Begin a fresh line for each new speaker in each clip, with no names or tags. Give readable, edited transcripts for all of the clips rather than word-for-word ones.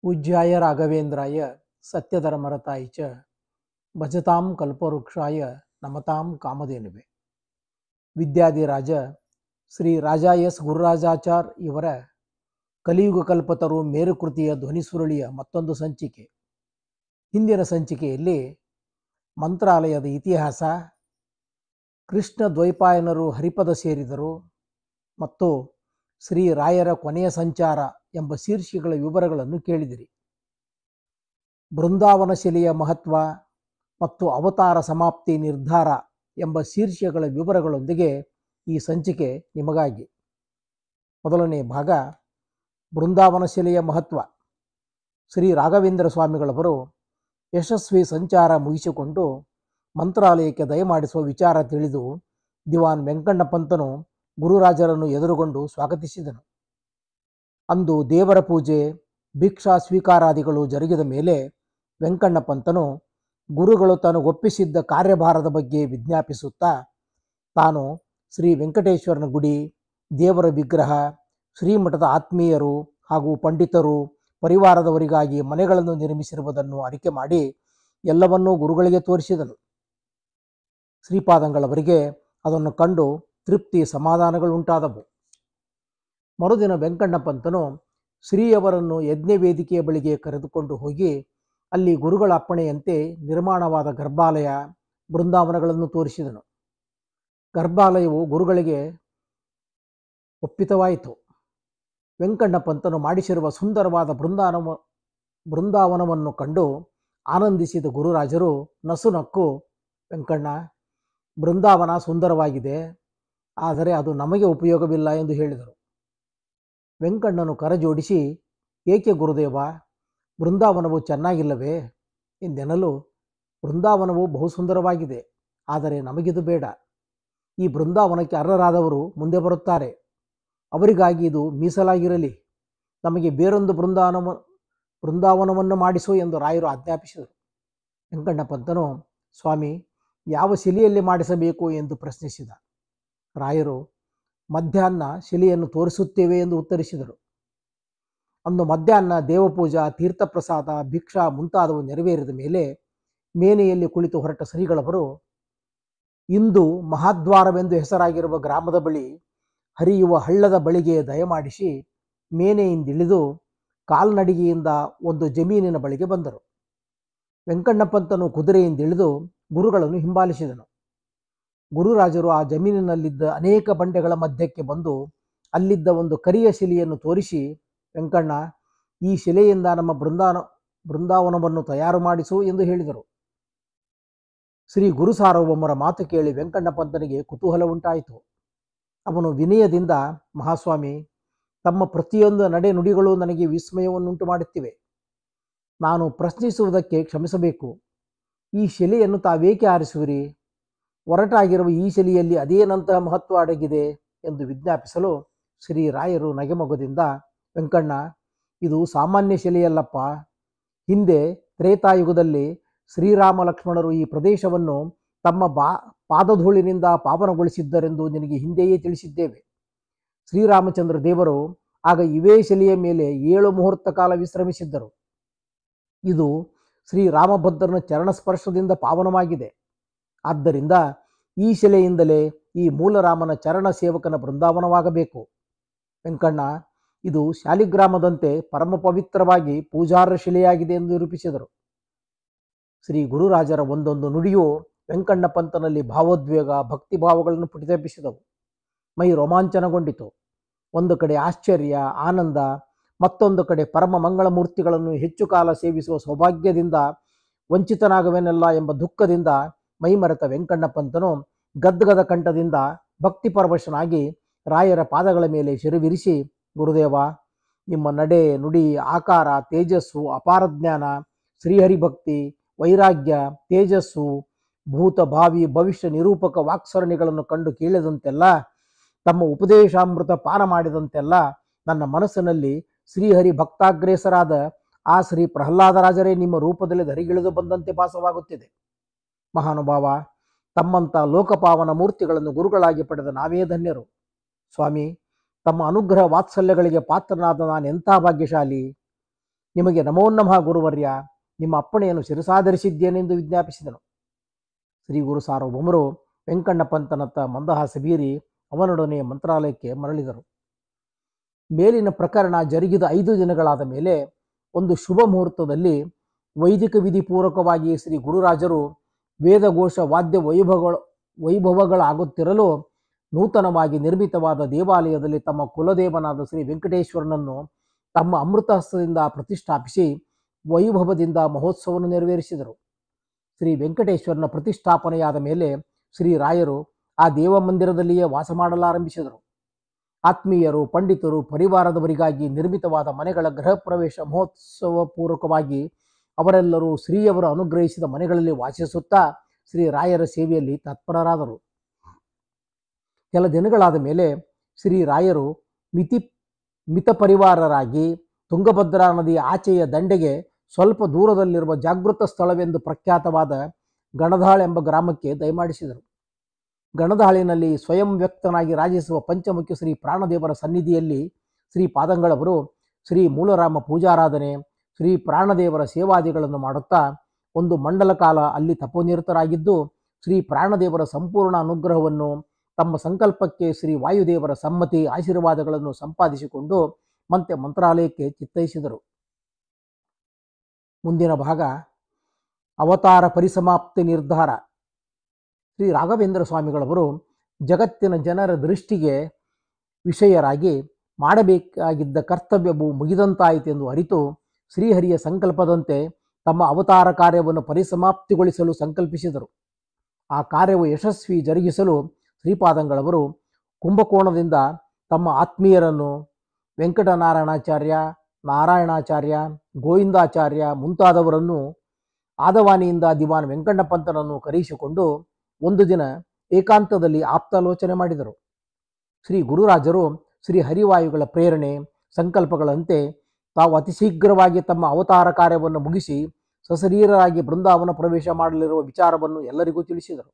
पूज्याय राघवेंद्राय सत्यधर्मरताय च भजतां कल्पवृक्षाय नमतां कामधेनुवे. ವಿದ್ಯಾಧಿರಾಜ ಶ್ರೀ ರಾಜ ಎಸ್ ಗುರುರಾಜಾಚಾರ್ ಇವರ ಕಲಿಯುಗ ಕಲ್ಪತರು ಮೇರುಕೃತಿಯ ಧ್ವನಿಸುರುಳಿಯ ಮತ್ತೊಂದು ಸಂಚಿಕೆ. ಹಿಂದಿನ ಸಂಚಿಕೆಯಲ್ಲಿ ಮಂತ್ರಾಲಯದ ಇತಿಹಾಸ, ಕೃಷ್ಣ ದ್ವೈಪಾಯನರು ಹರಿಪದ ಸೇರಿದರು ಮತ್ತು ಶ್ರೀ ರಾಯರ ಕೊನೆಯ ಸಂಚಾರ ಎಂಬ ಶೀರ್ಷಿಕೆಗಳ ವಿವರಗಳನ್ನು ಕೇಳಿದಿರಿ. ಬೃಂದಾವನ ಶಿಲೆಯ ಮಹತ್ವ ಮತ್ತು ಅವತಾರ ಸಮಾಪ್ತಿ ನಿರ್ಧಾರ ಎಂಬ ಶೀರ್ಷಿಕೆಗಳ ವಿವರಗಳೊಂದಿಗೆ ಈ ಸಂಚಿಕೆ ನಿಮಗಾಗಿ. ಮೊದಲನೇ ಭಾಗ, ಬೃಂದಾವನ ಶಿಲೆಯ ಮಹತ್ವ. ಶ್ರೀ ರಾಘವೇಂದ್ರ ಸ್ವಾಮಿಗಳವರು ಯಶಸ್ವಿ ಸಂಚಾರ ಮುಗಿಸಿಕೊಂಡು ಮಂತ್ರಾಲಯಕ್ಕೆ ದಯಮಾಡಿಸುವ ವಿಚಾರ ತಿಳಿದು ದಿವಾನ್ ವೆಂಕಣ್ಣ ಪಂತನು ಗುರುರಾಜರನ್ನು ಎದುರುಗೊಂಡು ಸ್ವಾಗತಿಸಿದನು. ಅಂದು ದೇವರ ಪೂಜೆ, ಭಿಕ್ಷಾ ಸ್ವೀಕಾರಾದಿಗಳು ಜರುಗಿದ ಮೇಲೆ ವೆಂಕಣ್ಣ ಪಂತನು ಗುರುಗಳು ತಾನು ಒಪ್ಪಿಸಿದ್ದ ಕಾರ್ಯಭಾರದ ಬಗ್ಗೆ ವಿಜ್ಞಾಪಿಸುತ್ತಾ ತಾನು ಶ್ರೀ ವೆಂಕಟೇಶ್ವರನ ಗುಡಿ, ದೇವರ ವಿಗ್ರಹ, ಶ್ರೀಮಠದ ಆತ್ಮೀಯರು ಹಾಗೂ ಪಂಡಿತರು ಪರಿವಾರದವರಿಗಾಗಿ ಮನೆಗಳನ್ನು ನಿರ್ಮಿಸಿರುವುದನ್ನು ಅರಿಕೆ ಮಾಡಿ ಎಲ್ಲವನ್ನೂ ಗುರುಗಳಿಗೆ ತೋರಿಸಿದನು. ಶ್ರೀಪಾದಂಗಳವರಿಗೆ ಅದನ್ನು ಕಂಡು ತೃಪ್ತಿ ಸಮಾಧಾನಗಳುಂಟಾದವು. ಮರುದಿನ ವೆಂಕಣ್ಣ ಪಂತನು ಶ್ರೀಯವರನ್ನು ಯಜ್ಞವೇದಿಕೆಯ ಬಳಿಗೆ ಕರೆದುಕೊಂಡು ಹೋಗಿ ಅಲ್ಲಿ ಗುರುಗಳ ಅಪ್ಪಣೆಯಂತೆ ನಿರ್ಮಾಣವಾದ ಗರ್ಭಾಲಯ, ಬೃಂದಾವನಗಳನ್ನು ತೋರಿಸಿದನು. ಗರ್ಭಾಲಯವು ಗುರುಗಳಿಗೆ ಒಪ್ಪಿತವಾಯಿತು. ವೆಂಕಣ್ಣ ಪಂತನು ಮಾಡಿಸಿರುವ ಸುಂದರವಾದ ಬೃಂದಾವನವನ್ನು ಕಂಡು ಆನಂದಿಸಿದ ಗುರುರಾಜರು ನಸುನಕ್ಕು, ವೆಂಕಣ್ಣ, ಬೃಂದಾವನ ಸುಂದರವಾಗಿದೆ, ಆದರೆ ಅದು ನಮಗೆ ಉಪಯೋಗವಿಲ್ಲ ಎಂದು ಹೇಳಿದರು. ವೆಂಕಣ್ಣನು ಕರಜೋಡಿಸಿ, ಏಕೆ ಗುರುದೇವ, ಬೃಂದಾವನವು ಚೆನ್ನಾಗಿಲ್ಲವೇ ಎಂದೆನಲು, ಬೃಂದಾವನವು ಬಹು ಸುಂದರವಾಗಿದೆ, ಆದರೆ ನಮಗಿದು ಬೇಡ. ಈ ಬೃಂದಾವನಕ್ಕೆ ಅರ್ಹರಾದವರು ಮುಂದೆ ಬರುತ್ತಾರೆ, ಅವರಿಗಾಗಿ ಇದು ಮೀಸಲಾಗಿರಲಿ. ನಮಗೆ ಬೇರೊಂದು ಬೃಂದಾವನವನ್ನು ಮಾಡಿಸು ಎಂದು ರಾಯರು ಆಜ್ಞಾಪಿಸಿದರು. ವೆಂಕಣ್ಣ ಪಂತನು, ಸ್ವಾಮಿ, ಯಾವ ಶಿಲೆಯಲ್ಲಿ ಮಾಡಿಸಬೇಕು ಎಂದು ಪ್ರಶ್ನಿಸಿದ. ರಾಯರು ಮಧ್ಯಾಹ್ನ ಶಿಲೆಯನ್ನು ತೋರಿಸುತ್ತೇವೆ ಎಂದು ಉತ್ತರಿಸಿದರು. ಅಂದು ಮಧ್ಯಾಹ್ನ ದೇವಪೂಜಾ, ತೀರ್ಥಪ್ರಸಾದ, ಭಿಕ್ಷಾ ಮುಂತಾದವು ನೆರವೇರಿದ ಮೇಲೆ ಮೇನೆಯಲ್ಲಿ ಕುಳಿತು ಹೊರಟ ಶ್ರೀಗಳವರು ಇಂದು ಮಹಾದ್ವಾರವೆಂದು ಹೆಸರಾಗಿರುವ ಗ್ರಾಮದ ಬಳಿ ಹರಿಯುವ ಹಳ್ಳದ ಬಳಿಗೆ ದಯಮಾಡಿಸಿ ಮೇನೆಯಿಂದಿಳಿದು ಕಾಲ್ನಡಿಗೆಯಿಂದ ಒಂದು ಜಮೀನಿನ ಬಳಿಗೆ ಬಂದರು. ವೆಂಕಣ್ಣ ಪಂತನು ಕುದುರೆಯಿಂದಿಳಿದು ಗುರುಗಳನ್ನು ಹಿಂಬಾಲಿಸಿದನು. ಗುರುರಾಜರು ಆ ಜಮೀನಿನಲ್ಲಿದ್ದ ಅನೇಕ ಬಂಡೆಗಳ ಮಧ್ಯಕ್ಕೆ ಬಂದು ಅಲ್ಲಿದ್ದ ಒಂದು ಕರಿಯ ಶಿಲೆಯನ್ನು ತೋರಿಸಿ, ವೆಂಕಣ್ಣ, ಈ ಶಿಲೆಯಿಂದ ನಮ್ಮ ಬೃಂದಾವನವನ್ನು ತಯಾರು ಮಾಡಿಸು ಎಂದು ಹೇಳಿದರು. ಶ್ರೀ ಗುರು ಸಾರ್ವಭೌಮರ ಮಾತು ಕೇಳಿ ವೆಂಕಣ್ಣ ಪಂತನಿಗೆ ಕುತೂಹಲ ಉಂಟಾಯಿತು. ಅವನು ವಿನಯದಿಂದ, ಮಹಾಸ್ವಾಮಿ, ತಮ್ಮ ಪ್ರತಿಯೊಂದು ನಡೆ ನುಡಿಗಳು ನನಗೆ ವಿಸ್ಮಯವನ್ನುಂಟು ಮಾಡುತ್ತಿವೆ. ನಾನು ಪ್ರಶ್ನಿಸುವುದಕ್ಕೆ ಕ್ಷಮಿಸಬೇಕು. ಈ ಶಿಲೆಯನ್ನು ತಾವೇಕೆ ಆರಿಸುವಿರಿ? ಒರಟಾಗಿರುವ ಈ ಶಿಲೆಯಲ್ಲಿ ಅದೇನಂತಹ ಮಹತ್ವ ಅಡಗಿದೆ ಎಂದು ವಿಜ್ಞಾಪಿಸಲು ಶ್ರೀ ರಾಯರು ನಗೆಮೊಗದಿಂದ, ವೆಂಕಣ್ಣ, ಇದು ಸಾಮಾನ್ಯ ಶಿಲೆಯಲ್ಲಪ್ಪ. ಹಿಂದೆ ತ್ರೇತಾಯುಗದಲ್ಲಿ ಶ್ರೀರಾಮ ಲಕ್ಷ್ಮಣರು ಈ ಪ್ರದೇಶವನ್ನು ತಮ್ಮ ಪಾದಧೂಳಿನಿಂದ ಪಾವನಗೊಳಿಸಿದ್ದರೆಂದು ನಿನಗೆ ಹಿಂದೆಯೇ ತಿಳಿಸಿದ್ದೇವೆ. ಶ್ರೀರಾಮಚಂದ್ರ ದೇವರು ಆಗ ಇವೇ ಶಿಲೆಯ ಮೇಲೆ 7 ಮುಹೂರ್ತ ಕಾಲ ವಿಶ್ರಮಿಸಿದ್ದರು. ಇದು ಶ್ರೀರಾಮಭದ್ರನ ಚರಣಸ್ಪರ್ಶದಿಂದ ಪಾವನವಾಗಿದೆ. ಆದ್ದರಿಂದ ಈ ಶಿಲೆಯಿಂದಲೇ ಈ ಮೂಲರಾಮನ ಚರಣ ಸೇವಕನ ಬೃಂದಾವನವಾಗಬೇಕು. ವೆಂಕಣ್ಣ, ಇದು ಶಾಲಿಗ್ರಾಮದಂತೆ ಪರಮ ಪವಿತ್ರವಾಗಿ ಪೂಜಾರ್ಹ ಶಿಲೆಯಾಗಿದೆ ಎಂದು ನಿರೂಪಿಸಿದರು. ಶ್ರೀ ಗುರುರಾಜರ ಒಂದೊಂದು ನುಡಿಯೂ ವೆಂಕಣ್ಣ ಪಂತನಲ್ಲಿ ಭಾವೋದ್ವೇಗ, ಭಕ್ತಿಭಾವಗಳನ್ನು ಪುಟಿದೆಬ್ಬಿಸಿದವು. ಮೈ ರೋಮಾಂಚನಗೊಂಡಿತು. ಒಂದು ಕಡೆ ಆಶ್ಚರ್ಯ, ಆನಂದ, ಮತ್ತೊಂದು ಕಡೆ ಪರಮ ಮಂಗಳಮೂರ್ತಿಗಳನ್ನು ಹೆಚ್ಚು ಕಾಲ ಸೇವಿಸುವ ಸೌಭಾಗ್ಯದಿಂದ ವಂಚಿತನಾಗವೇನಲ್ಲ ಎಂಬ ದುಃಖದಿಂದ ಮೈಮರೆತ ವೆಂಕಣ್ಣ ಪಂತನು ಗದ್ಗದ ಕಂಠದಿಂದ ಭಕ್ತಿಪರವಶನಾಗಿ ರಾಯರ ಪಾದಗಳ ಮೇಲೆ ಶಿರವಿರಿಸಿ, ಗುರುದೇವ, ನಿಮ್ಮ ನಡೆ, ನುಡಿ, ಆಕಾರ, ತೇಜಸ್ಸು, ಅಪಾರ ಜ್ಞಾನ, ಶ್ರೀಹರಿಭಕ್ತಿ, ವೈರಾಗ್ಯ, ತೇಜಸ್ಸು, ಭೂತ ಭಾವಿ ಭವಿಷ್ಯ ನಿರೂಪಕ ವಾಕ್ಸರಣಿಗಳನ್ನು ಕಂಡು ಕೇಳಿದಂತೆಲ್ಲ, ತಮ್ಮ ಉಪದೇಶಾಮೃತ ಪಾನ ಮಾಡಿದಂತೆಲ್ಲ ನನ್ನ ಮನಸ್ಸಿನಲ್ಲಿ ಶ್ರೀಹರಿ ಭಕ್ತಾಗ್ರೇಸರಾದ ಆ ಶ್ರೀ ಪ್ರಹ್ಲಾದರಾಜರೇ ನಿಮ್ಮ ರೂಪದಲ್ಲಿ ಧರಿಗಿಳಿದು ಬಂದಂತೆ ಭಾಸವಾಗುತ್ತಿದೆ. ಮಹಾನುಭಾವ, ತಮ್ಮಂಥ ಲೋಕಪಾವನ ಮೂರ್ತಿಗಳನ್ನು ಗುರುಗಳಾಗಿ ಪಡೆದ ನಾವೇ ಧನ್ಯರು. ಸ್ವಾಮಿ, ತಮ್ಮ ಅನುಗ್ರಹ ವಾತ್ಸಲ್ಯಗಳಿಗೆ ಪಾತ್ರನಾದ ನಾನು ಎಂಥ ಭಾಗ್ಯಶಾಲಿ. ನಿಮಗೆ ನಮೋ ನಮಃ ಗುರುವರ್ಯ, ನಿಮ್ಮ ಅಪ್ಪಣೆಯನ್ನು ಶಿರಸಾಧರಿಸಿದ್ದೇನೆಂದು ವಿಜ್ಞಾಪಿಸಿದನು. ಶ್ರೀ ಗುರು ಸಾರ್ವಭೌಮರು ವೆಂಕಣ್ಣ ಪಂತನತ್ತ ಮಂದಹಾಸ ಬೀರಿ ಅವನೊಡನೆ ಮಂತ್ರಾಲಯಕ್ಕೆ ಮರಳಿದರು. ಮೇಲಿನ ಪ್ರಕರಣ ಜರುಗಿದ 5 ದಿನಗಳಾದ ಮೇಲೆ ಒಂದು ಶುಭ ಮುಹೂರ್ತದಲ್ಲಿ ವೈದಿಕ ವಿಧಿ ಪೂರ್ವಕವಾಗಿ ಶ್ರೀ ಗುರುರಾಜರು ವೇದಘೋಷ ವಾದ್ಯ ವೈಭವಗಳಾಗುತ್ತಿರಲು ನೂತನವಾಗಿ ನಿರ್ಮಿತವಾದ ದೇವಾಲಯದಲ್ಲಿ ತಮ್ಮ ಕುಲದೇವನಾದ ಶ್ರೀ ವೆಂಕಟೇಶ್ವರನನ್ನು ತಮ್ಮ ಅಮೃತಹಸ್ತದಿಂದ ಪ್ರತಿಷ್ಠಾಪಿಸಿ ವೈಭವದಿಂದ ಮಹೋತ್ಸವವನ್ನು ನೆರವೇರಿಸಿದರು. ಶ್ರೀ ವೆಂಕಟೇಶ್ವರನ ಪ್ರತಿಷ್ಠಾಪನೆಯಾದ ಮೇಲೆ ಶ್ರೀರಾಯರು ಆ ದೇವಮಂದಿರದಲ್ಲಿಯೇ ವಾಸ ಮಾಡಲಾರಂಭಿಸಿದರು. ಆತ್ಮೀಯರು, ಪಂಡಿತರು, ಪರಿವಾರದವರಿಗಾಗಿ ನಿರ್ಮಿತವಾದ ಮನೆಗಳ ಗೃಹ ಪ್ರವೇಶ ಮಹೋತ್ಸವ ಪೂರ್ವಕವಾಗಿ ಅವರೆಲ್ಲರೂ ಶ್ರೀಯವರು ಅನುಗ್ರಹಿಸಿದ ಮನೆಗಳಲ್ಲಿ ವಾಸಿಸುತ್ತಾ ಶ್ರೀರಾಯರ ಸೇವೆಯಲ್ಲಿ ತತ್ಪರರಾದರು. ಕೆಲ ದಿನಗಳಾದ ಮೇಲೆ ಶ್ರೀರಾಯರು ಮಿತ ಪರಿವಾರರಾಗಿ ತುಂಗಭದ್ರಾ ನದಿಯ ಆಚೆಯ ದಂಡೆಗೆ ಸ್ವಲ್ಪ ದೂರದಲ್ಲಿರುವ ಜಾಗೃತ ಸ್ಥಳವೆಂದು ಪ್ರಖ್ಯಾತವಾದ ಗಣದಾಳ್ ಎಂಬ ಗ್ರಾಮಕ್ಕೆ ದಯಮಾಡಿಸಿದರು. ಗಣದಾಳಿನಲ್ಲಿ ಸ್ವಯಂ ವ್ಯಕ್ತನಾಗಿ ರಾಜಿಸುವ ಪಂಚಮುಖಿ ಶ್ರೀ ಪ್ರಾಣದೇವರ ಸನ್ನಿಧಿಯಲ್ಲಿ ಶ್ರೀ ಪಾದಂಗಳವರು ಶ್ರೀ ಮೂಲರಾಮ ಪೂಜಾರಾಧನೆ, ಶ್ರೀ ಪ್ರಾಣದೇವರ ಸೇವಾದಿಗಳನ್ನು ಮಾಡುತ್ತಾ ಒಂದು ಮಂಡಲ ಕಾಲ ಅಲ್ಲಿ ತಪೋನಿರತರಾಗಿದ್ದು, ಶ್ರೀ ಪ್ರಾಣದೇವರ ಸಂಪೂರ್ಣ ಅನುಗ್ರಹವನ್ನು ತಮ್ಮ ಸಂಕಲ್ಪಕ್ಕೆ ಶ್ರೀ ವಾಯುದೇವರ ಸಮ್ಮತಿ ಆಶೀರ್ವಾದಗಳನ್ನು ಸಂಪಾದಿಸಿಕೊಂಡು ಮತ್ತೆ ಮಂತ್ರಾಲಯಕ್ಕೆ ಚಿತ್ತೈಸಿದರು. ಮುಂದಿನ ಭಾಗ ಅವತಾರ ಪರಿಸಮಾಪ್ತಿ ನಿರ್ಧಾರ. ಶ್ರೀ ರಾಘವೇಂದ್ರ ಸ್ವಾಮಿಗಳವರು ಜಗತ್ತಿನ ಜನರ ದೃಷ್ಟಿಗೆ ವಿಷಯರಾಗಿ ಮಾಡಬೇಕಾಗಿದ್ದ ಕರ್ತವ್ಯವು ಮುಗಿದಂತಾಯಿತೆಂದು ಅರಿತು ಶ್ರೀಹರಿಯ ಸಂಕಲ್ಪದಂತೆ ತಮ್ಮ ಅವತಾರ ಕಾರ್ಯವನ್ನು ಪರಿಸಮಾಪ್ತಿಗೊಳಿಸಲು ಸಂಕಲ್ಪಿಸಿದರು. ಆ ಕಾರ್ಯವು ಯಶಸ್ವಿ ಜರುಗಿಸಲು ಶ್ರೀಪಾದಂಗಳವರು ಕುಂಭಕೋಣದಿಂದ ತಮ್ಮ ಆತ್ಮೀಯರನ್ನು ವೆಂಕಟನಾರಾಯಣಾಚಾರ್ಯ, ನಾರಾಯಣಾಚಾರ್ಯ, ಗೋವಿಂದಾಚಾರ್ಯ ಮುಂತಾದವರನ್ನು ಆದವಾನಿಯಿಂದ ದಿವಾನ್ ವೆಂಕಣ್ಣ ಪಂತನನ್ನು ಕರೆಯಿಸಿಕೊಂಡು ಒಂದು ದಿನ ಏಕಾಂತದಲ್ಲಿ ಆಪ್ತಾಲೋಚನೆ ಮಾಡಿದರು. ಶ್ರೀ ಗುರುರಾಜರು ಶ್ರೀ ಹರಿವಾಯುಗಳ ಪ್ರೇರಣೆ ಸಂಕಲ್ಪಗಳಂತೆ ತಾವು ಅತಿ ಶೀಘ್ರವಾಗಿ ತಮ್ಮ ಅವತಾರ ಕಾರ್ಯವನ್ನು ಮುಗಿಸಿ ಸಶರೀರರಾಗಿ ಬೃಂದಾವನ ಪ್ರವೇಶ ಮಾಡಲಿರುವ ವಿಚಾರವನ್ನು ಎಲ್ಲರಿಗೂ ತಿಳಿಸಿದರು.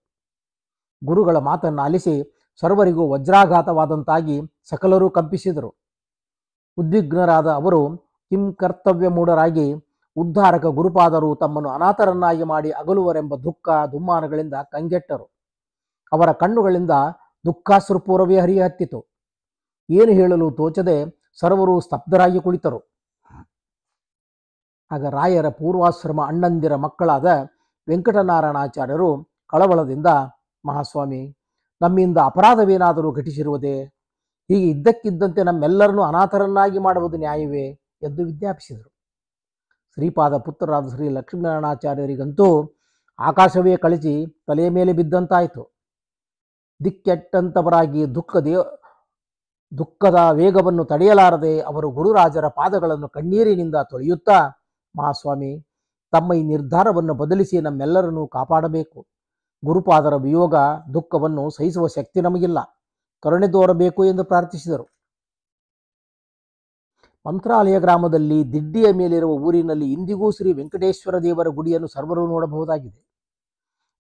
ಗುರುಗಳ ಮಾತನ್ನು ಆಲಿಸಿ ಸರ್ವರಿಗೂ ವಜ್ರಾಘಾತವಾದಂತಾಗಿ ಸಕಲರೂ ಕಂಪಿಸಿದರು. ಉದ್ವಿಗ್ನರಾದ ಅವರು ಕಿಂ ಕರ್ತವ್ಯ ಮೂಢರಾಗಿ ಉದ್ಧಾರಕ ಗುರುಪಾದರು ತಮ್ಮನ್ನು ಅನಾಥರನ್ನಾಗಿ ಮಾಡಿ ಅಗಲುವರೆಂಬ ದುಃಖ ದುಮ್ಮಾನಗಳಿಂದ ಕಂಗೆಟ್ಟರು. ಅವರ ಕಣ್ಣುಗಳಿಂದ ದುಃಖಾಶ್ರುಪೂರ್ವವೇ ಹರಿಯ ಹತ್ತಿತು. ಏನು ಹೇಳಲು ತೋಚದೆ ಸರ್ವರು ಸ್ತಬ್ಧರಾಗಿ ಕುಳಿತರು. ಆಗ ರಾಯರ ಪೂರ್ವಾಶ್ರಮ ಅಣ್ಣಂದಿರ ಮಕ್ಕಳಾದ ವೆಂಕಟನಾರಾಯಣಾಚಾರ್ಯರು ಕಳವಳದಿಂದ, ಮಹಾಸ್ವಾಮಿ, ನಮ್ಮಿಂದ ಅಪರಾಧವೇನಾದರೂ ಘಟಿಸಿರುವುದೇ? ಹೀಗೆ ಇದ್ದಕ್ಕಿದ್ದಂತೆ ನಮ್ಮೆಲ್ಲರನ್ನೂ ಅನಾಥರನ್ನಾಗಿ ಮಾಡುವುದು ನ್ಯಾಯವೇ ಎಂದು ವಿಜ್ಞಾಪಿಸಿದರು. ಶ್ರೀಪಾದ ಪುತ್ರರಾದ ಶ್ರೀ ಲಕ್ಷ್ಮೀನಾರಾಯಣಾಚಾರ್ಯರಿಗಂತೂ ಆಕಾಶವೇ ಕಳಚಿ ತಲೆಯ ಮೇಲೆ ಬಿದ್ದಂತಾಯಿತು. ದಿಕ್ಕೆಟ್ಟಂತವರಾಗಿ ದುಃಖದ ವೇಗವನ್ನು ತಡೆಯಲಾರದೆ ಅವರು ಗುರುರಾಜರ ಪಾದಗಳನ್ನು ಕಣ್ಣೀರಿನಿಂದ ತೊಳೆಯುತ್ತಾ, ಮಹಾಸ್ವಾಮಿ, ತಮ್ಮ ಈ ನಿರ್ಧಾರವನ್ನು ಬದಲಿಸಿ ನಮ್ಮೆಲ್ಲರನ್ನೂ ಕಾಪಾಡಬೇಕು. ಗುರುಪಾದರ ವಿಯೋಗ ದುಃಖವನ್ನು ಸಹಿಸುವ ಶಕ್ತಿ ನಮಗಿಲ್ಲ, ಕರುಣೆ ತೋರಬೇಕು ಎಂದು ಪ್ರಾರ್ಥಿಸಿದರು. ಮಂತ್ರಾಲಯ ಗ್ರಾಮದಲ್ಲಿ ದಿಡ್ಡಿಯ ಮೇಲಿರುವ ಊರಿನಲ್ಲಿ ಇಂದಿಗೂ ಶ್ರೀ ವೆಂಕಟೇಶ್ವರ ದೇವರ ಗುಡಿಯನ್ನು ಸರ್ವರು ನೋಡಬಹುದಾಗಿದೆ.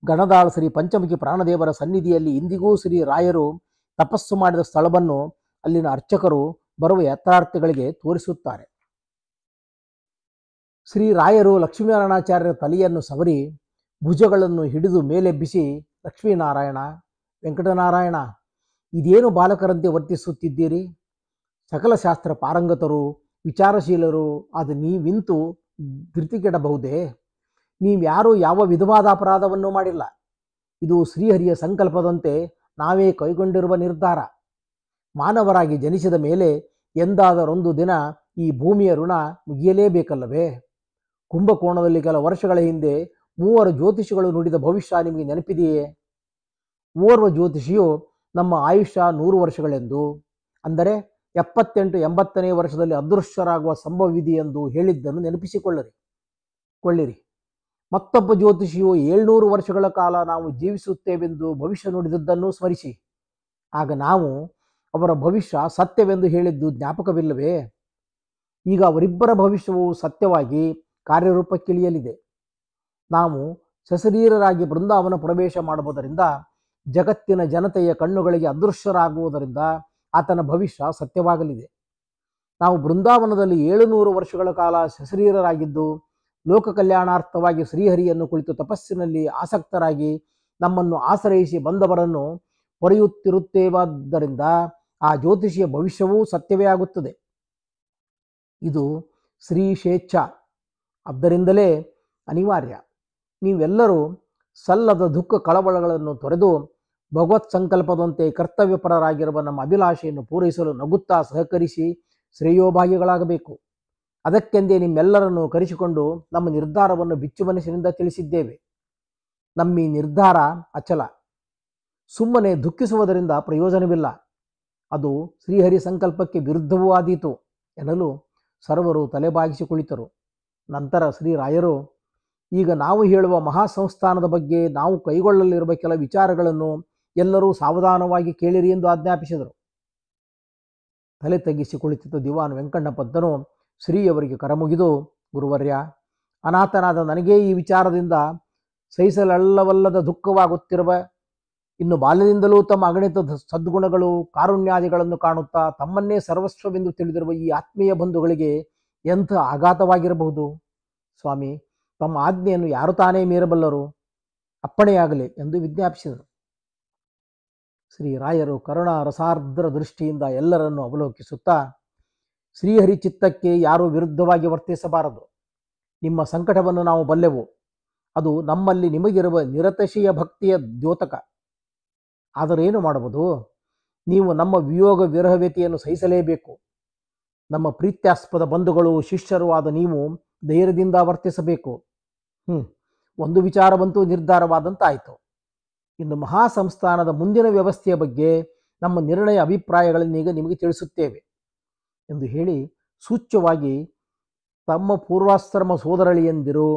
ಗಣದಾಳ ಶ್ರೀ ಪಂಚಮುಖಿ ಪ್ರಾಣದೇವರ ಸನ್ನಿಧಿಯಲ್ಲಿ ಇಂದಿಗೂ ಶ್ರೀ ರಾಯರು ತಪಸ್ಸು ಮಾಡಿದ ಸ್ಥಳವನ್ನು ಅಲ್ಲಿನ ಅರ್ಚಕರು ಬರುವ ಯಾತ್ರಾರ್ಥಿಗಳಿಗೆ ತೋರಿಸುತ್ತಾರೆ. ಶ್ರೀ ರಾಯರು ಲಕ್ಷ್ಮೀನಾರಾಯಣಾಚಾರ್ಯರ ತಲೆಯನ್ನು ಸವರಿ ಭುಜಗಳನ್ನು ಹಿಡಿದು ಮೇಲೆಬ್ಬಿಸಿ, ಲಕ್ಷ್ಮೀನಾರಾಯಣ, ವೆಂಕಟನಾರಾಯಣ, ಇದೇನು ಬಾಲಕರಂತೆ ವರ್ತಿಸುತ್ತಿದ್ದೀರಿ? ಸಕಲ ಶಾಸ್ತ್ರ ಪಾರಂಗತರು, ವಿಚಾರಶೀಲರು ಆದ ನೀವಿಂತು ಧೃತಿಗೆಡಬಹುದೇ? ನೀವ್ಯಾರೂ ಯಾವ ವಿಧವಾದ ಅಪರಾಧವನ್ನೂ ಮಾಡಿಲ್ಲ. ಇದು ಶ್ರೀಹರಿಯ ಸಂಕಲ್ಪದಂತೆ ನಾವೇ ಕೈಗೊಂಡಿರುವ ನಿರ್ಧಾರ. ಮಾನವರಾಗಿ ಜನಿಸಿದ ಮೇಲೆ ಎಂದಾದರೊಂದು ದಿನ ಈ ಭೂಮಿಯ ಋಣ ಮುಗಿಯಲೇಬೇಕಲ್ಲವೇ? ಕುಂಭಕೋಣದಲ್ಲಿ ಕೆಲ ವರ್ಷಗಳ ಹಿಂದೆ 3 ಜ್ಯೋತಿಷಿಗಳು ನುಡಿದ ಭವಿಷ್ಯ ನಿಮಗೆ ನೆನಪಿದೆಯೇ? ಓರ್ವ ಜ್ಯೋತಿಷಿಯು ನಮ್ಮ ಆಯುಷ್ಯ 100 ವರ್ಷಗಳೆಂದು, ಅಂದರೆ 78-80ನೇ ವರ್ಷದಲ್ಲಿ ಅದೃಶ್ಯರಾಗುವ ಸಂಭವವಿದೆ ಎಂದು ಹೇಳಿದ್ದನ್ನು ನೆನಪಿಸಿಕೊಳ್ಳಿರಿ. ಮತ್ತೊಬ್ಬ ಜ್ಯೋತಿಷಿಯು 700 ವರ್ಷಗಳ ಕಾಲ ನಾವು ಜೀವಿಸುತ್ತೇವೆಂದು ಭವಿಷ್ಯ ನುಡಿದದ್ದನ್ನು ಸ್ಮರಿಸಿ. ಆಗ ನಾವು ಅವರ ಭವಿಷ್ಯ ಸತ್ಯವೆಂದು ಹೇಳಿದ್ದು ಜ್ಞಾಪಕವಿಲ್ಲವೇ? ಈಗ ಅವರಿಬ್ಬರ ಭವಿಷ್ಯವು ಸತ್ಯವಾಗಿ ಕಾರ್ಯರೂಪಕ್ಕಿಳಿಯಲಿದೆ. ನಾವು ಸಶರೀರರಾಗಿ ಬೃಂದಾವನ ಪ್ರವೇಶ ಮಾಡುವುದರಿಂದ ಜಗತ್ತಿನ ಜನತೆಯ ಕಣ್ಣುಗಳಿಗೆ ಅದೃಶ್ಯರಾಗುವುದರಿಂದ ಆತನ ಭವಿಷ್ಯ ಸತ್ಯವಾಗಲಿದೆ. ನಾವು ಬೃಂದಾವನದಲ್ಲಿ 700 ವರ್ಷಗಳ ಕಾಲ ಸಶರೀರರಾಗಿದ್ದು ಲೋಕ ಕಲ್ಯಾಣಾರ್ಥವಾಗಿ ಶ್ರೀಹರಿಯನ್ನು ಕುಳಿತು ತಪಸ್ಸಿನಲ್ಲಿ ಆಸಕ್ತರಾಗಿ ನಮ್ಮನ್ನು ಆಶ್ರಯಿಸಿ ಬಂದವರನ್ನು ಪೊರೆಯುತ್ತಿರುತ್ತೇವಾದ್ದರಿಂದ ಆ ಜ್ಯೋತಿಷಿಯ ಭವಿಷ್ಯವೂ ಸತ್ಯವೇ ಆಗುತ್ತದೆ. ಇದು ಶ್ರೀ ಶೇಚ್ಛ, ಆದ್ದರಿಂದಲೇ ಅನಿವಾರ್ಯ. ನೀವೆಲ್ಲರೂ ಸಲ್ಲದ ದುಃಖ ಕಳವಳಗಳನ್ನು ತೊರೆದು ಭಗವತ್ ಸಂಕಲ್ಪದಂತೆ ಕರ್ತವ್ಯಪರರಾಗಿರುವ ನಮ್ಮ ಅಭಿಲಾಷೆಯನ್ನು ಪೂರೈಸಲು ನಗುತ್ತಾ ಸಹಕರಿಸಿ ಶ್ರೇಯೋಭಾಗಿಗಳಾಗಬೇಕು. ಅದಕ್ಕೆಂದೇ ನಿಮ್ಮೆಲ್ಲರನ್ನು ಕರೆಸಿಕೊಂಡು ನಮ್ಮ ನಿರ್ಧಾರವನ್ನು ಬಿಚ್ಚುಮನಸ್ಸಿನಿಂದ ತಿಳಿಸಿದ್ದೇವೆ. ನಮ್ಮ ಈ ನಿರ್ಧಾರ ಅಚಲ. ಸುಮ್ಮನೆ ದುಃಖಿಸುವುದರಿಂದ ಪ್ರಯೋಜನವಿಲ್ಲ. ಅದು ಶ್ರೀಹರಿ ಸಂಕಲ್ಪಕ್ಕೆ ವಿರುದ್ಧವೂ ಆದೀತು ಎನ್ನಲು ಸರ್ವರು ತಲೆಬಾಗಿಸಿ ಕುಳಿತರು. ನಂತರ ಶ್ರೀರಾಯರು, ಈಗ ನಾವು ಹೇಳುವ ಮಹಾಸಂಸ್ಥಾನದ ಬಗ್ಗೆ ನಾವು ಕೈಗೊಳ್ಳಲಿರುವ ಕೆಲ ವಿಚಾರಗಳನ್ನು ಎಲ್ಲರೂ ಸಾವಧಾನವಾಗಿ ಕೇಳಿರಿ ಎಂದು ಆಜ್ಞಾಪಿಸಿದರು. ತಲೆ ತಗ್ಗಿಸಿ ಕುಳಿತಿದ್ದ ದಿವಾನ್ ವೆಂಕಣ್ಣ ಪಂತನು ಶ್ರೀಯವರಿಗೆ ಕರಮುಗಿದು, ಗುರುವರ್ಯ, ಅನಾಥನಾದ ನನಗೇ ಈ ವಿಚಾರದಿಂದ ಸಹಿಸಲಲ್ಲವಲ್ಲದ ದುಃಖವಾಗುತ್ತಿರುವ, ಇನ್ನು ಬಾಲ್ಯದಿಂದಲೂ ತಮ್ಮ ಅಗಣಿತ ಸದ್ಗುಣಗಳು ಕಾರುಣ್ಯಾದಿಗಳನ್ನು ಕಾಣುತ್ತಾ ತಮ್ಮನ್ನೇ ಸರ್ವಸ್ವವೆಂದು ತಿಳಿದಿರುವ ಈ ಆತ್ಮೀಯ ಬಂಧುಗಳಿಗೆ ಎಂಥ ಆಘಾತವಾಗಿರಬಹುದು. ಸ್ವಾಮಿ, ತಮ್ಮ ಆಜ್ಞೆಯನ್ನು ಯಾರು ತಾನೇ ಮೀರಬಲ್ಲರು? ಅಪ್ಪಣೆಯಾಗಲಿ ಎಂದು ವಿಜ್ಞಾಪಿಸಿದರು. ಶ್ರೀರಾಯರು ಕರುಣಾ ರಸಾರ್ದ್ರ ದೃಷ್ಟಿಯಿಂದ ಎಲ್ಲರನ್ನು ಅವಲೋಕಿಸುತ್ತಾ, ಶ್ರೀಹರಿ ಚಿತ್ತಕ್ಕೆ ಯಾರೂ ವಿರುದ್ಧವಾಗಿ ವರ್ತಿಸಬಾರದು. ನಿಮ್ಮ ಸಂಕಟವನ್ನು ನಾವು ಬಲ್ಲೆವು. ಅದು ನಮ್ಮಲ್ಲಿ ನಿಮಗಿರುವ ನಿರತಶೀಯ ಭಕ್ತಿಯ ದ್ಯೋತಕ. ಆದರೇನು ಮಾಡುವುದು? ನೀವು ನಮ್ಮ ವಿಯೋಗ ವಿರಹವ್ಯತೆಯನ್ನು ಸಹಿಸಲೇಬೇಕು. ನಮ್ಮ ಪ್ರೀತ್ಯಾಸ್ಪದ ಬಂಧುಗಳು ಶಿಷ್ಯರು ಆದ ನೀವು ಧೈರ್ಯದಿಂದ ವರ್ತಿಸಬೇಕು. ಒಂದು ವಿಚಾರವಂತೂ ನಿರ್ಧಾರವಾದಂತಾಯಿತು. ಇನ್ನು ಮಹಾಸಂಸ್ಥಾನದ ಮುಂದಿನ ವ್ಯವಸ್ಥೆಯ ಬಗ್ಗೆ ನಮ್ಮ ನಿರ್ಣಯ ಅಭಿಪ್ರಾಯಗಳನ್ನೀಗ ನಿಮಗೆ ತಿಳಿಸುತ್ತೇವೆ ಎಂದು ಹೇಳಿ ಸೂಚ್ಯವಾಗಿ ತಮ್ಮ ಪೂರ್ವಾಶ್ರಮ ಸೋದರಳಿಯಂದಿರು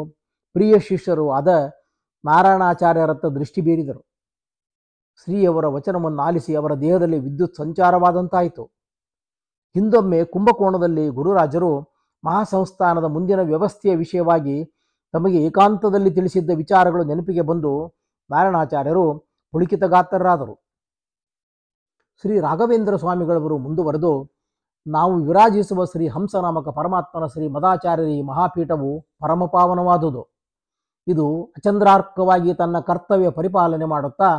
ಪ್ರಿಯ ಶಿಷ್ಯರು ಆದ ನಾರಾಯಣಾಚಾರ್ಯರತ್ತ ದೃಷ್ಟಿ ಬೀರಿದರು. ಶ್ರೀಯವರ ವಚನವನ್ನು ಆಲಿಸಿ ಅವರ ದೇಹದಲ್ಲಿ ವಿದ್ಯುತ್ ಸಂಚಾರವಾದಂತಾಯಿತು. ಹಿಂದೊಮ್ಮೆ ಕುಂಭಕೋಣದಲ್ಲಿ ಗುರುರಾಜರು ಮಹಾಸಂಸ್ಥಾನದ ಮುಂದಿನ ವ್ಯವಸ್ಥೆಯ ವಿಷಯವಾಗಿ ತಮಗೆ ಏಕಾಂತದಲ್ಲಿ ತಿಳಿಸಿದ್ದ ವಿಚಾರಗಳು ನೆನಪಿಗೆ ಬಂದು ನಾರಾಯಣಾಚಾರ್ಯರು ಪುಳಿಕಿತಗಾತರಾದರು. ಶ್ರೀ ರಾಘವೇಂದ್ರ ಸ್ವಾಮಿಗಳವರು ಮುಂದುವರೆದು, ನಾವು ವಿರಾಜಿಸುವ ಶ್ರೀ ಹಂಸನಾಮಕ ಪರಮಾತ್ಮನ ಶ್ರೀ ಮದಾಚಾರ್ಯರ ಈ ಮಹಾಪೀಠವು ಪರಮಪಾವನವಾದುದು. ಇದು ಅಚಂದ್ರಾರ್ಕವಾಗಿ ತನ್ನ ಕರ್ತವ್ಯ ಪರಿಪಾಲನೆ ಮಾಡುತ್ತಾ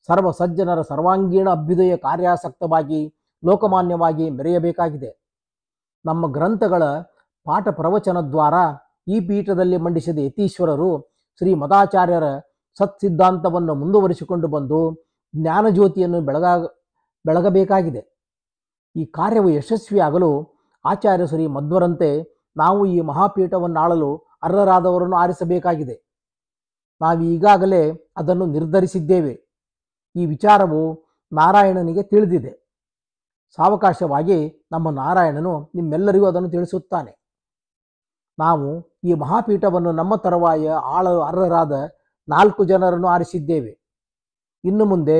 ಸರ್ವ ಸಜ್ಜನರ ಸರ್ವಾಂಗೀಣ ಅಭ್ಯುದಯ ಕಾರ್ಯಾಸಕ್ತವಾಗಿ ಲೋಕಮಾನ್ಯವಾಗಿ ಮೆರೆಯಬೇಕಾಗಿದೆ. ನಮ್ಮ ಗ್ರಂಥಗಳ ಪಾಠ ಪ್ರವಚನದ್ವಾರ ಈ ಪೀಠದಲ್ಲಿ ಮಂಡಿಸಿದ ಯತೀಶ್ವರರು ಶ್ರೀ ಮದಾಚಾರ್ಯರ ಸತ್ಸಿದ್ಧಾಂತವನ್ನು ಮುಂದುವರಿಸಿಕೊಂಡು ಬಂದು ಜ್ಞಾನಜ್ಯೋತಿಯನ್ನು ಬೆಳಗಬೇಕಾಗಿದೆ. ಈ ಕಾರ್ಯವು ಯಶಸ್ವಿಯಾಗಲು ಆಚಾರ್ಯ ಶ್ರೀ ಮಧ್ವರಂತೆ ನಾವು ಈ ಮಹಾಪೀಠವನ್ನಾಳಲು ಅರ್ಹರಾದವರನ್ನು ಆರಿಸಬೇಕಾಗಿದೆ. ನಾವು ಈಗಾಗಲೇ ಅದನ್ನು ನಿರ್ಧರಿಸಿದ್ದೇವೆ. ಈ ವಿಚಾರವು ನಾರಾಯಣನಿಗೆ ತಿಳಿದಿದೆ. ಸಾವಕಾಶವಾಗಿ ನಮ್ಮ ನಾರಾಯಣನು ನಿಮ್ಮೆಲ್ಲರಿಗೂ ಅದನ್ನು ತಿಳಿಸುತ್ತಾನೆ. ನಾವು ಈ ಮಹಾಪೀಠವನ್ನು ನಮ್ಮ ತರುವಾಯ ಆಳಲು ಅರ್ಹರಾದ 4 ಜನರನ್ನು ಆರಿಸಿದ್ದೇವೆ. ಇನ್ನು ಮುಂದೆ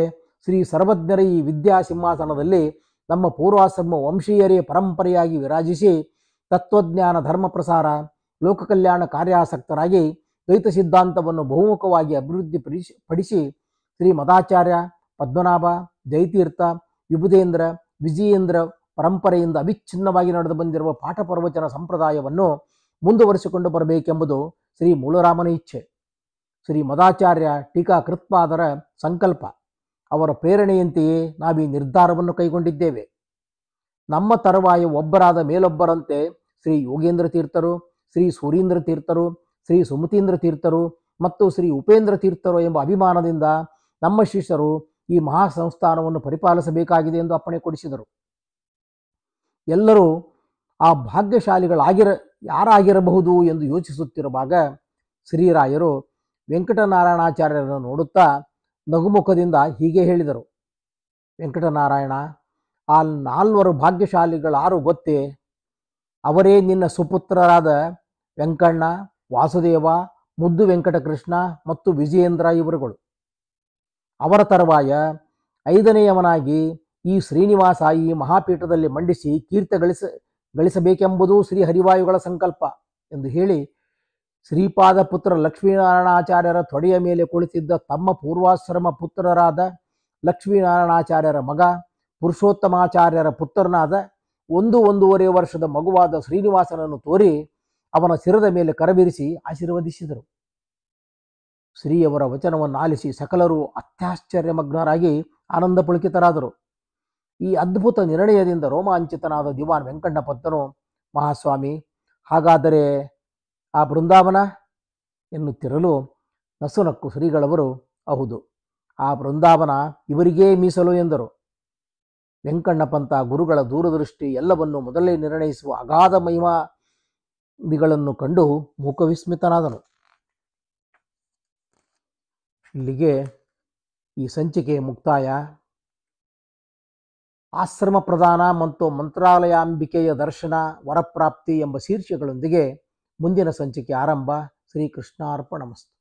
ಶ್ರೀ ಸರ್ವಜ್ಞರ ಈ ವಿದ್ಯಾ ಸಿಂಹಾಸನದಲ್ಲಿ ನಮ್ಮ ಪೂರ್ವಾಶ್ರಮ ವಂಶೀಯರೇ ಪರಂಪರೆಯಾಗಿ ವಿರಾಜಿಸಿ ತತ್ವಜ್ಞಾನ ಧರ್ಮ ಪ್ರಸಾರ ಲೋಕ ಕಲ್ಯಾಣ ಕಾರ್ಯಾಸಕ್ತರಾಗಿ ದ್ವೈತ ಸಿದ್ಧಾಂತವನ್ನು ಬಹುಮುಖವಾಗಿ ಅಭಿವೃದ್ಧಿಪಡಿಸಿ ಶ್ರೀ ಮದಾಚಾರ್ಯ, ಪದ್ಮನಾಭ, ಜಯತೀರ್ಥ, ವಿಭುಧೇಂದ್ರ, ವಿಜಯೇಂದ್ರ ಪರಂಪರೆಯಿಂದ ಅವಿಚ್ಛಿನ್ನವಾಗಿ ನಡೆದು ಬಂದಿರುವ ಪಾಠ ಪ್ರವಚನ ಸಂಪ್ರದಾಯವನ್ನು ಮುಂದುವರಿಸಿಕೊಂಡು ಬರಬೇಕೆಂಬುದು ಶ್ರೀ ಮೂಲರಾಮನ ಇಚ್ಛೆ. ಶ್ರೀ ಮದಾಚಾರ್ಯ ಟೀಕಾಕೃತ್ಪಾದರ ಸಂಕಲ್ಪ. ಅವರ ಪ್ರೇರಣೆಯಂತೆಯೇ ನಾವೀ ನಿರ್ಧಾರವನ್ನು ಕೈಗೊಂಡಿದ್ದೇವೆ. ನಮ್ಮ ತರುವಾಯ ಒಬ್ಬರಾದ ಮೇಲೊಬ್ಬರಂತೆ ಶ್ರೀ ಯೋಗೇಂದ್ರ ತೀರ್ಥರು, ಶ್ರೀ ಸೂರೀಂದ್ರ ತೀರ್ಥರು, ಶ್ರೀ ಸುಮತೀಂದ್ರ ತೀರ್ಥರು ಮತ್ತು ಶ್ರೀ ಉಪೇಂದ್ರ ತೀರ್ಥರು ಎಂಬ ಅಭಿಮಾನದಿಂದ ನಮ್ಮ ಶಿಷ್ಯರು ಈ ಮಹಾಸಂಸ್ಥಾನವನ್ನು ಪರಿಪಾಲಿಸಬೇಕಾಗಿದೆ ಎಂದು ಅಪ್ಪಣೆ ಕೊಡಿಸಿದರು. ಎಲ್ಲರೂ ಆ ಯಾರಾಗಿರಬಹುದು ಎಂದು ಯೋಚಿಸುತ್ತಿರುವಾಗ ಶ್ರೀರಾಯರು ವೆಂಕಟನಾರಾಯಣಾಚಾರ್ಯರನ್ನು ನೋಡುತ್ತಾ ನಗುಮುಖದಿಂದ ಹೀಗೆ ಹೇಳಿದರು. ವೆಂಕಟನಾರಾಯಣ, ಆ 4 ಭಾಗ್ಯಶಾಲಿಗಳಾರು ಗೊತ್ತೇ? ಅವರೇ ನಿನ್ನ ಸುಪುತ್ರರಾದ ವೆಂಕಣ್ಣ, ವಾಸುದೇವ, ಮುದ್ದು ವೆಂಕಟಕೃಷ್ಣ ಮತ್ತು ವಿಜಯೇಂದ್ರ ಇವರುಗಳು. ಅವರ ತರುವಾಯ 5ನೇಯವನಾಗಿ ಈ ಶ್ರೀನಿವಾಸ ಈ ಮಹಾಪೀಠದಲ್ಲಿ ಮಂಡಿಸಿ ಗಳಿಸಬೇಕೆಂಬುದು ಶ್ರೀ ಹರಿವಾಯುಗಳ ಸಂಕಲ್ಪ ಎಂದು ಹೇಳಿ ಶ್ರೀಪಾದ ಪುತ್ರ ಲಕ್ಷ್ಮೀನಾರಾಯಣಾಚಾರ್ಯರ ತೊಡೆಯ ಮೇಲೆ ಕುಳಿತಿದ್ದ ತಮ್ಮ ಪೂರ್ವಾಶ್ರಮ ಪುತ್ರರಾದ ಲಕ್ಷ್ಮೀನಾರಾಯಣಾಚಾರ್ಯರ ಮಗ ಪುರುಷೋತ್ತಮಾಚಾರ್ಯರ ಪುತ್ರನಾದ ಒಂದೂವರೆ ವರ್ಷದ ಮಗುವಾದ ಶ್ರೀನಿವಾಸನನ್ನು ತೋರಿ ಅವನ ಶಿರದ ಮೇಲೆ ಕರಬಿರಿಸಿ ಆಶೀರ್ವದಿಸಿದರು. ಶ್ರೀಯವರ ವಚನವನ್ನು ಆಲಿಸಿ ಸಕಲರು ಅತ್ಯಾಶ್ಚರ್ಯಮಗ್ನರಾಗಿ ಆನಂದ ಪುಳಕಿತರಾದರು. ಈ ಅದ್ಭುತ ನಿರ್ಣಯದಿಂದ ರೋಮಾಂಚಿತನಾದ ದಿವಾನ್ ವೆಂಕಣ್ಣ ಪಂತನು, ಮಹಾಸ್ವಾಮಿ, ಹಾಗಾದರೆ ಆ ಬೃಂದಾವನ ಎನ್ನುತ್ತಿರಲು ನಸುನಕ್ಕು ಶ್ರೀಗಳವರು, ಹೌದು, ಆ ಬೃಂದಾವನ ಇವರಿಗೇ ಮೀಸಲು ಎಂದರು. ವೆಂಕಣ್ಣ ಪಂತ ಗುರುಗಳ ದೂರದೃಷ್ಟಿ ಎಲ್ಲವನ್ನು ಮೊದಲೇ ನಿರ್ಣಯಿಸುವ ಅಗಾಧ ಮಹಿಮಾದಿಗಳನ್ನು ಕಂಡು ಮೂಕವಿಸ್ಮಿತನಾದನು. ಇಲ್ಲಿಗೆ ಈ ಸಂಚಿಕೆ ಮುಕ್ತಾಯ. ಆಶ್ರಮ ಪ್ರದಾನ ಮತ್ತು ಮಂತ್ರಾಲಯಾಂಬಿಕೆಯ ದರ್ಶನ ವರಪ್ರಾಪ್ತಿ ಎಂಬ ಶೀರ್ಷಿಕೆಗಳೊಂದಿಗೆ ಮುಂದಿನ ಸಂಚಿಕೆ ಆರಂಭ. ಶ್ರೀಕೃಷ್ಣಾರ್ಪಣಮಸ್ತು.